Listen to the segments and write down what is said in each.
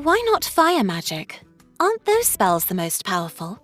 Why not fire magic? Aren't those spells the most powerful?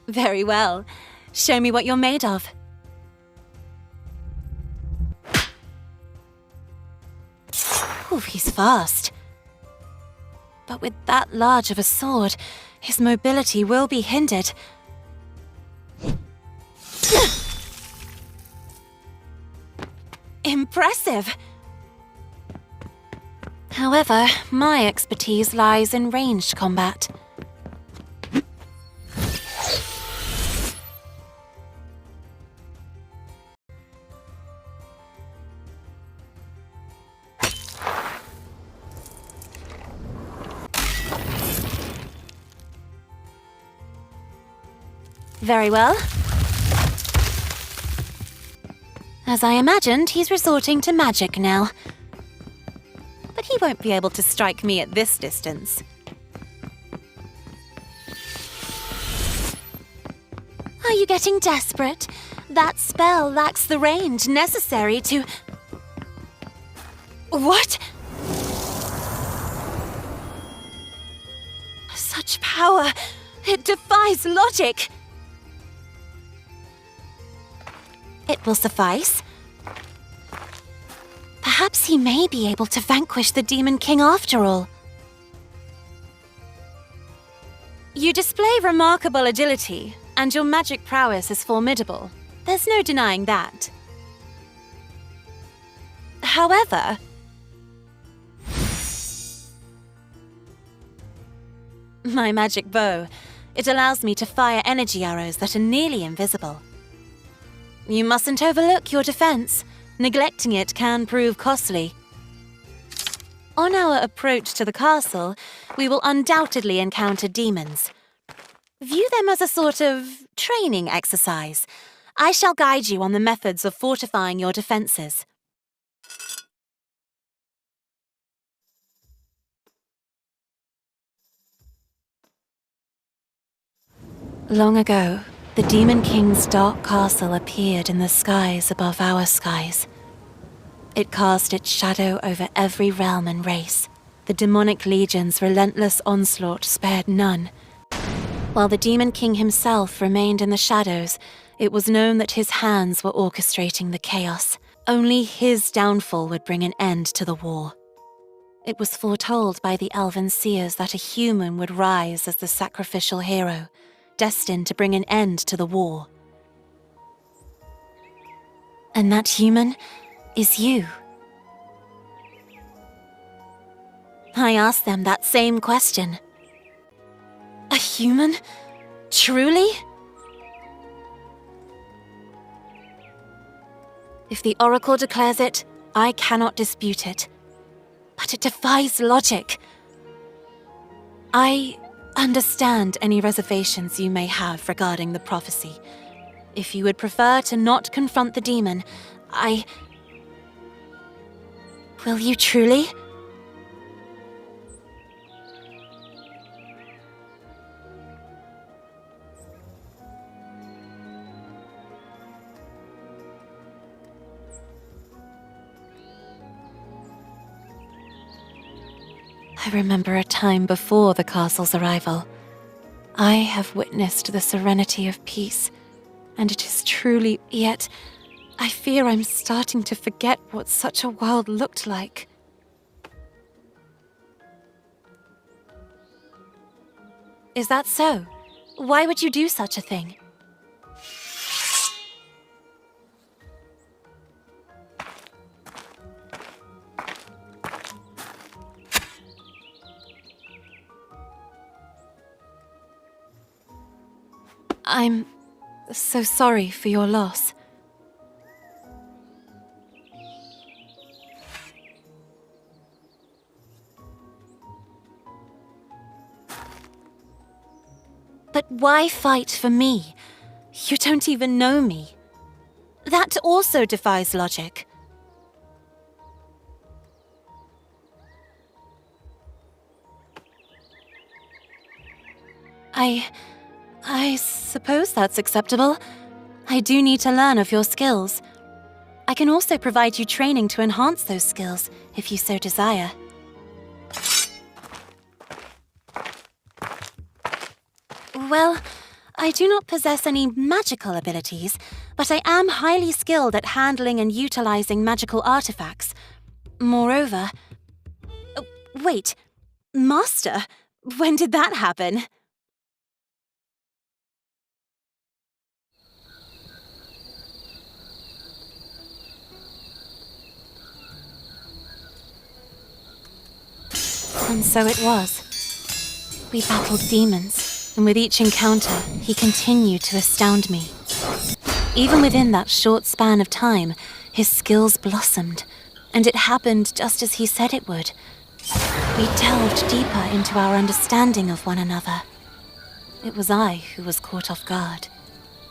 Very well. Show me what you're made of. Ooh, he's fast. But with that large of a sword, his mobility will be hindered. Impressive! However, my expertise lies in ranged combat. Very well. As I imagined, he's resorting to magic now. But he won't be able to strike me at this distance. Are you getting desperate? That spell lacks the range necessary to... What? Such power! It defies logic! It will suffice. Perhaps he may be able to vanquish the Demon King after all. You display remarkable agility, and your magic prowess is formidable. There's no denying that. However, my magic bow, it allows me to fire energy arrows that are nearly invisible. You mustn't overlook your defense. Neglecting it can prove costly. On our approach to the castle, we will undoubtedly encounter demons. View them as a sort of training exercise. I shall guide you on the methods of fortifying your defenses. Long ago, the Demon King's dark castle appeared in the skies above our skies. It cast its shadow over every realm and race. The demonic legion's relentless onslaught spared none. While the Demon King himself remained in the shadows, it was known that his hands were orchestrating the chaos. Only his downfall would bring an end to the war. It was foretold by the elven seers that a human would rise as the sacrificial hero, destined to bring an end to the war. And that human is you. I asked them that same question. A human? Truly? If the Oracle declares it, I cannot dispute it. But it defies logic. I understand any reservations you may have regarding the prophecy. If you would prefer to not confront the demon, Will you truly? I remember a time before the castle's arrival. I have witnessed the serenity of peace, and it is truly, yet I fear I'm starting to forget what such a world looked like. Is that so? Why would you do such a thing? I'm so sorry for your loss. But why fight for me? You don't even know me. That also defies logic. I suppose that's acceptable. I do need to learn of your skills. I can also provide you training to enhance those skills, if you so desire. Well, I do not possess any magical abilities, but I am highly skilled at handling and utilizing magical artifacts. Moreover... Wait, Master? When did that happen? And so it was. We battled demons, and with each encounter, he continued to astound me. Even within that short span of time, his skills blossomed, and it happened just as he said it would. We delved deeper into our understanding of one another. It was I who was caught off guard.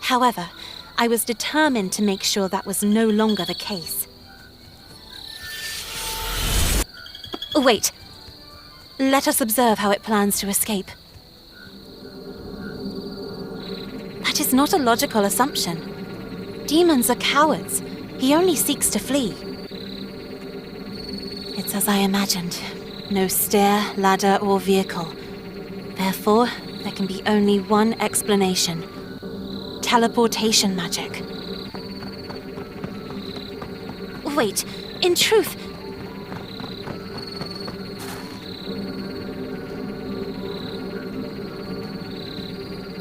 However, I was determined to make sure that was no longer the case. Wait. Let us observe how it plans to escape. That is not a logical assumption. Demons are cowards. He only seeks to flee. It's as I imagined. No stair, ladder, or vehicle. Therefore, there can be only one explanation. Teleportation magic. Wait, in truth...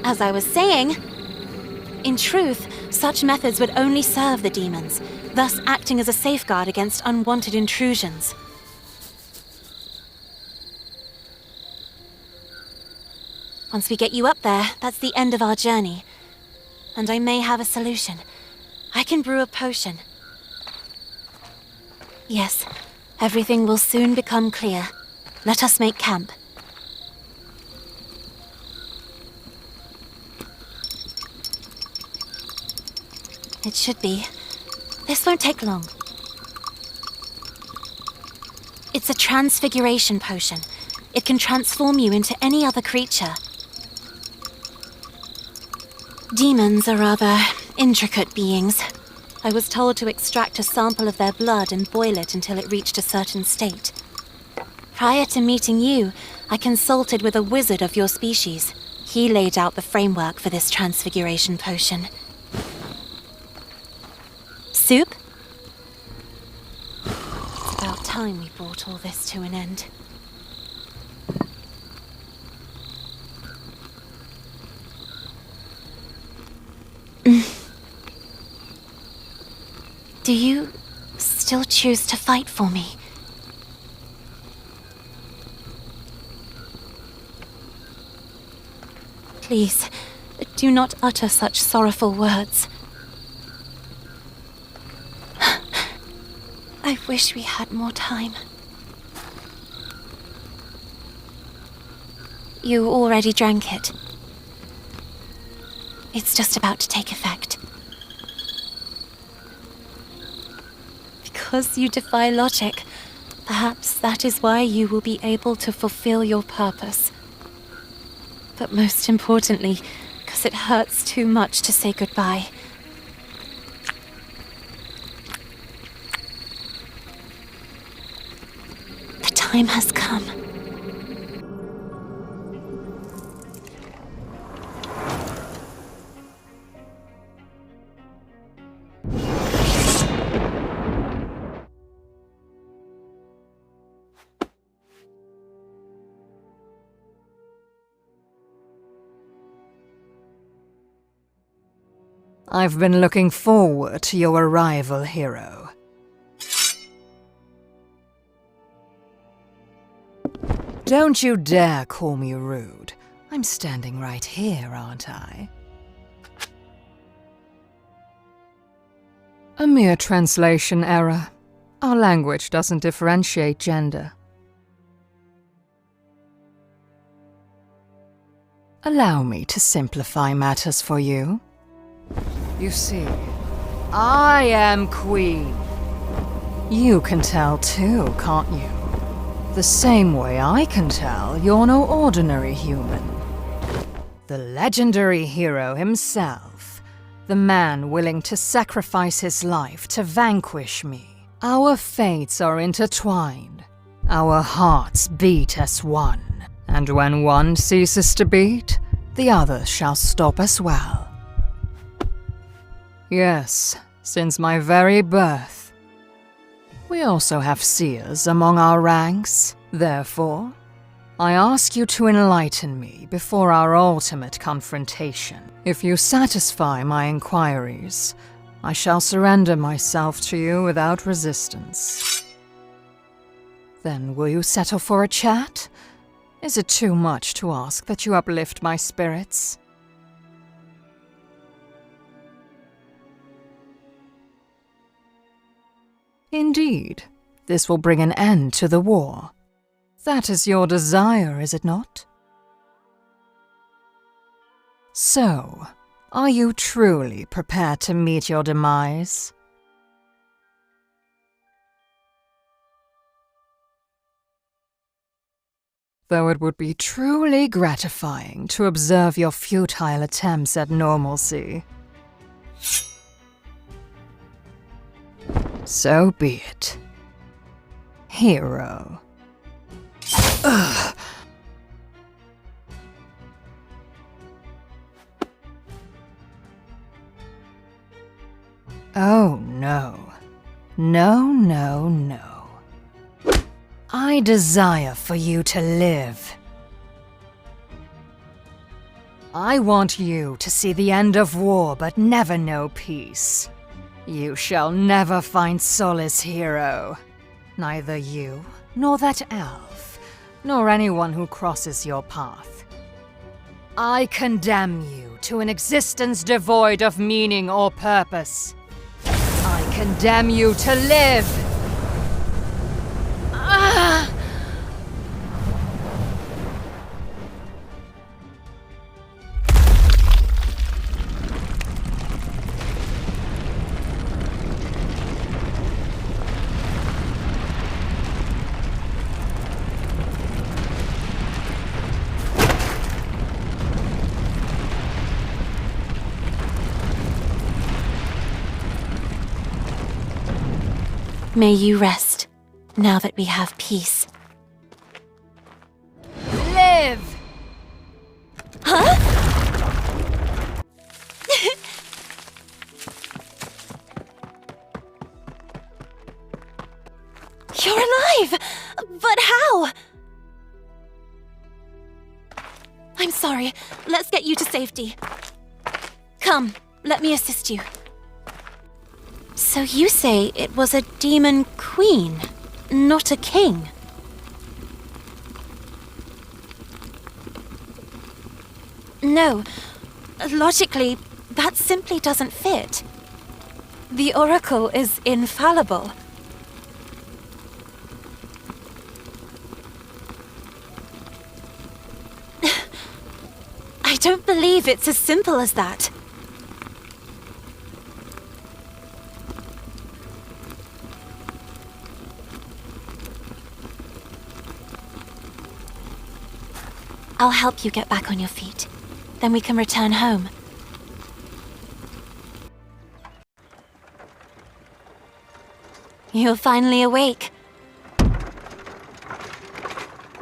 As I was saying, in truth, such methods would only serve the demons, thus acting as a safeguard against unwanted intrusions. Once we get you up there, that's the end of our journey. And I may have a solution. I can brew a potion. Yes, everything will soon become clear. Let us make camp. It should be. This won't take long. It's a transfiguration potion. It can transform you into any other creature. Demons are rather intricate beings. I was told to extract a sample of their blood and boil it until it reached a certain state. Prior to meeting you, I consulted with a wizard of your species. He laid out the framework for this transfiguration potion. Soup? It's about time we brought all this to an end. Do you still choose to fight for me? Please, do not utter such sorrowful words. I wish we had more time. You already drank it. It's just about to take effect. Because you defy logic, perhaps that is why you will be able to fulfill your purpose. But most importantly, because it hurts too much to say goodbye. The time has come. I've been looking forward to your arrival, hero. Don't you dare call me rude. I'm standing right here, aren't I? A mere translation error. Our language doesn't differentiate gender. Allow me to simplify matters for you. You see, I am Queen. You can tell too, can't you? The same way I can tell you're no ordinary human. The legendary hero himself, the man willing to sacrifice his life to vanquish me. Our fates are intertwined. Our hearts beat as one. And when one ceases to beat, the other shall stop as well. Yes, since my very birth. We also have seers among our ranks. Therefore, I ask you to enlighten me before our ultimate confrontation. If you satisfy my inquiries, I shall surrender myself to you without resistance. Then will you settle for a chat? Is it too much to ask that you uplift my spirits? Indeed, this will bring an end to the war. That is your desire, is it not? So, are you truly prepared to meet your demise? Though it would be truly gratifying to observe your futile attempts at normalcy. So be it. Hero. Ugh. Oh no. No, no, no. I desire for you to live. I want you to see the end of war but never know peace. You shall never find solace, hero. Neither you, nor that elf, nor anyone who crosses your path. I condemn you to an existence devoid of meaning or purpose. I condemn you to live! May you rest, now that we have peace. Live! Huh? You're alive! But how? I'm sorry. Let's get you to safety. Come, let me assist you. So you say it was a demon queen, not a king? No, logically, that simply doesn't fit. The Oracle is infallible. I don't believe it's as simple as that. I'll help you get back on your feet. Then we can return home. You're finally awake.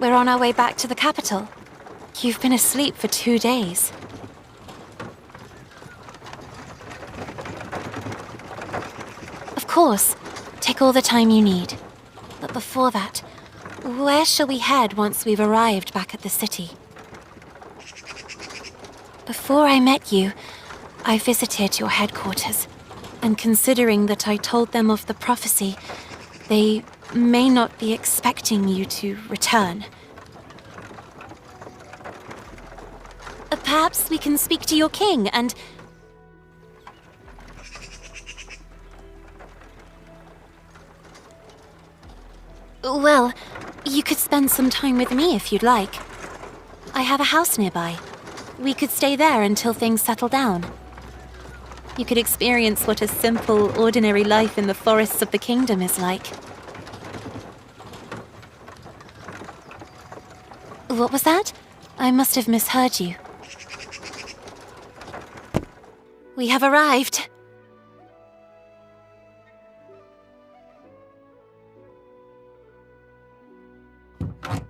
We're on our way back to the capital. You've been asleep for 2 days. Of course, take all the time you need. But before that, where shall we head once we've arrived back at the city? Before I met you, I visited your headquarters, and considering that I told them of the prophecy, they may not be expecting you to return. Perhaps we can speak to your king and... Well, you could spend some time with me if you'd like. I have a house nearby. We could stay there until things settle down. You could experience what a simple, ordinary life in the forests of the kingdom is like. What was that? I must have misheard you. We have arrived.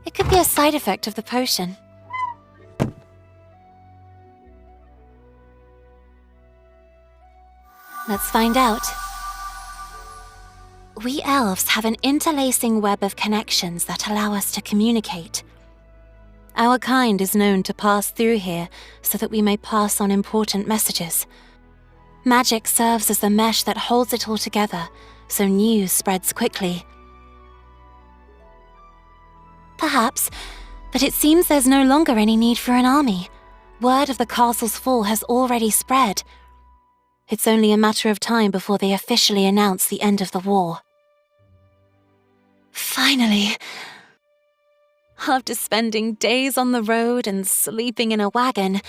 It could be a side effect of the potion. Let's find out. We elves have an interlacing web of connections that allow us to communicate. Our kind is known to pass through here so that we may pass on important messages. Magic serves as the mesh that holds it all together, so news spreads quickly. Perhaps, but it seems there's no longer any need for an army. Word of the castle's fall has already spread. It's only a matter of time before they officially announce the end of the war. Finally! After spending days on the road and sleeping in a wagon,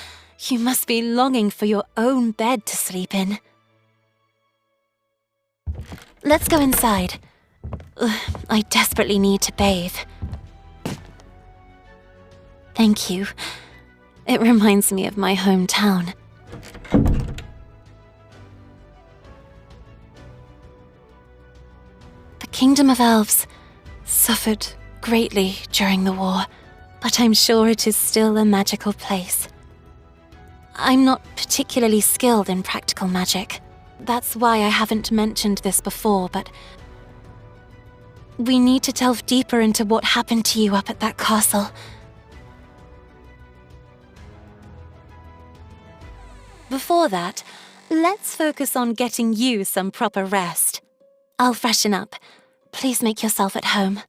you must be longing for your own bed to sleep in. Let's go inside. I desperately need to bathe. Thank you. It reminds me of my hometown. The Kingdom of Elves suffered greatly during the war, but I'm sure it is still a magical place. I'm not particularly skilled in practical magic. That's why I haven't mentioned this before, but we need to delve deeper into what happened to you up at that castle. Before that, let's focus on getting you some proper rest. I'll freshen up. Please make yourself at home.